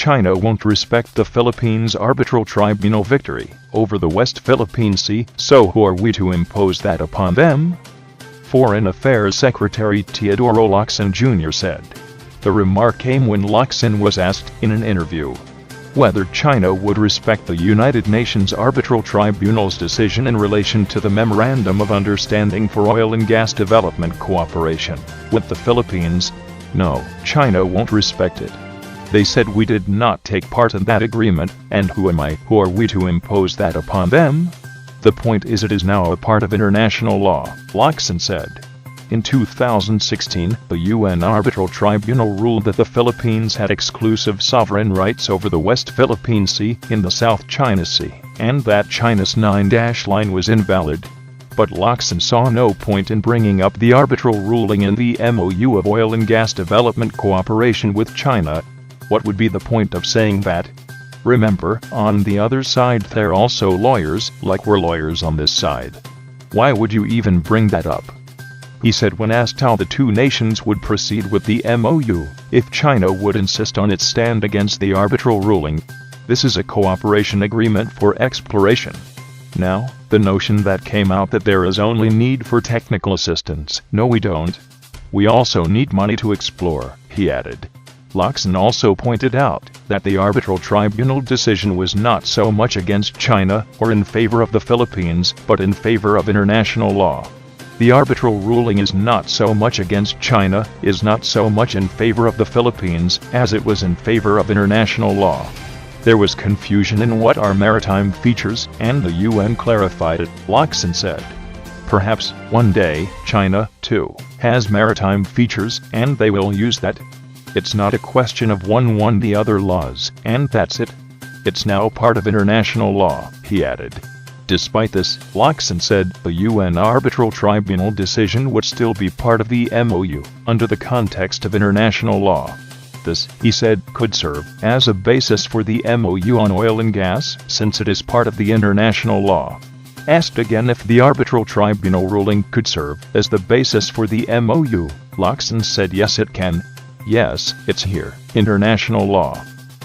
China won't respect the Philippines Arbitral Tribunal victory over the West Philippine Sea, so who are we to impose that upon them? Foreign Affairs Secretary Teodoro Locsin Jr. said. The remark came when Locsin was asked in an interview whether China would respect the United Nations Arbitral Tribunal's decision in relation to the Memorandum of Understanding for Oil and Gas Development Cooperation with the Philippines. No, China won't respect it. They said we did not take part in that agreement, and who are we to impose that upon them? The point is it is now a part of international law, Locsin said. In 2016, the UN Arbitral Tribunal ruled that the Philippines had exclusive sovereign rights over the West Philippine Sea in the South China Sea, and that China's 9-dash line was invalid. But Locsin saw no point in bringing up the arbitral ruling in the MOU of Oil and Gas Development Cooperation with China. What would be the point of saying that? Remember, on the other side they're also lawyers, like we're lawyers on this side. Why would you even bring that up? He said when asked how the two nations would proceed with the MOU, if China would insist on its stand against the arbitral ruling. This is a cooperation agreement for exploration. Now, the notion that came out that there is only need for technical assistance, no we don't. We also need money to explore, he added. Locsin also pointed out that the arbitral tribunal decision was not so much against China or in favor of the Philippines, but in favor of international law. The arbitral ruling is not so much against China, is not so much in favor of the Philippines, as it was in favor of international law. There was confusion in what are maritime features, and the UN clarified it, Locsin said. Perhaps, one day, China, too, has maritime features, and they will use that. It's not a question of one won the other laws, and that's it. It's now part of international law, he added. Despite this, Locsin said the UN Arbitral Tribunal decision would still be part of the MOU, under the context of international law. This, he said, could serve as a basis for the MOU on oil and gas, since it is part of the international law. Asked again if the Arbitral Tribunal ruling could serve as the basis for the MOU, Locsin said yes it can. Yes, it's here, international law.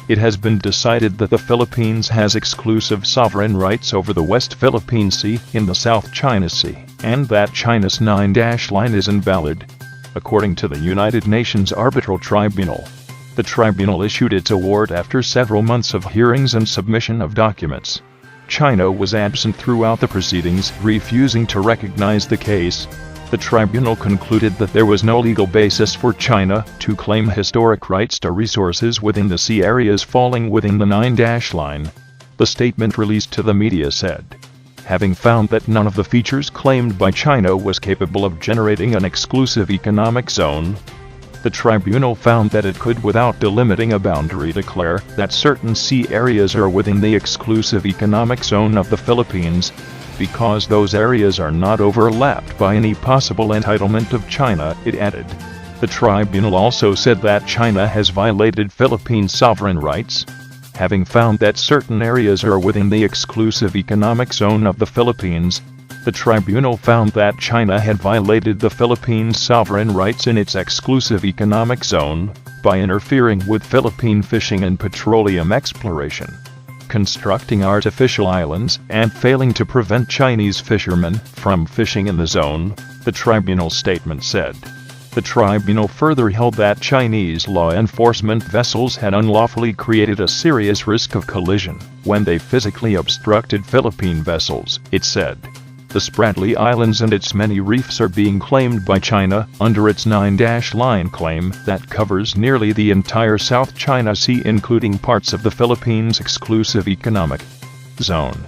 It has been decided that the Philippines has exclusive sovereign rights over the West Philippine Sea in the South China Sea, and that China's 9-dash line is invalid. According to the United Nations Arbitral Tribunal, the tribunal issued its award after several months of hearings and submission of documents. China was absent throughout the proceedings, refusing to recognize the case. The tribunal concluded that there was no legal basis for China to claim historic rights to resources within the sea areas falling within the 9-dash line. The statement released to the media said, having found that none of the features claimed by China was capable of generating an exclusive economic zone, the tribunal found that it could without delimiting a boundary declare that certain sea areas are within the exclusive economic zone of the Philippines, because those areas are not overlapped by any possible entitlement of China, it added. The tribunal also said that China has violated Philippine sovereign rights. Having found that certain areas are within the exclusive economic zone of the Philippines, the tribunal found that China had violated the Philippines' sovereign rights in its exclusive economic zone by interfering with Philippine fishing and petroleum exploration, constructing artificial islands, and failing to prevent Chinese fishermen from fishing in the zone, the tribunal statement said. The tribunal further held that Chinese law enforcement vessels had unlawfully created a serious risk of collision when they physically obstructed Philippine vessels, it said. The Spratly Islands and its many reefs are being claimed by China under its 9-dash line claim that covers nearly the entire South China Sea, including parts of the Philippines' exclusive economic zone.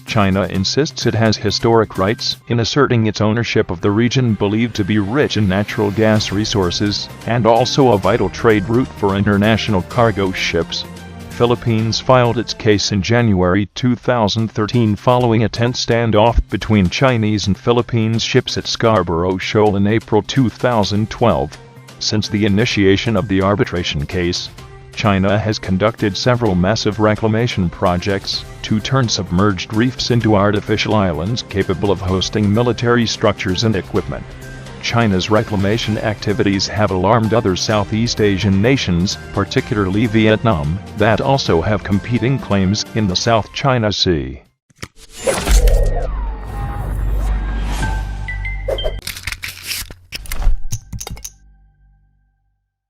China insists it has historic rights in asserting its ownership of the region believed to be rich in natural gas resources and also a vital trade route for international cargo ships. Philippines filed its case in January 2013 following a tense standoff between Chinese and Philippines ships at Scarborough Shoal in April 2012. Since the initiation of the arbitration case, China has conducted several massive reclamation projects to turn submerged reefs into artificial islands capable of hosting military structures and equipment. China's reclamation activities have alarmed other Southeast Asian nations, particularly Vietnam, that also have competing claims in the South China Sea.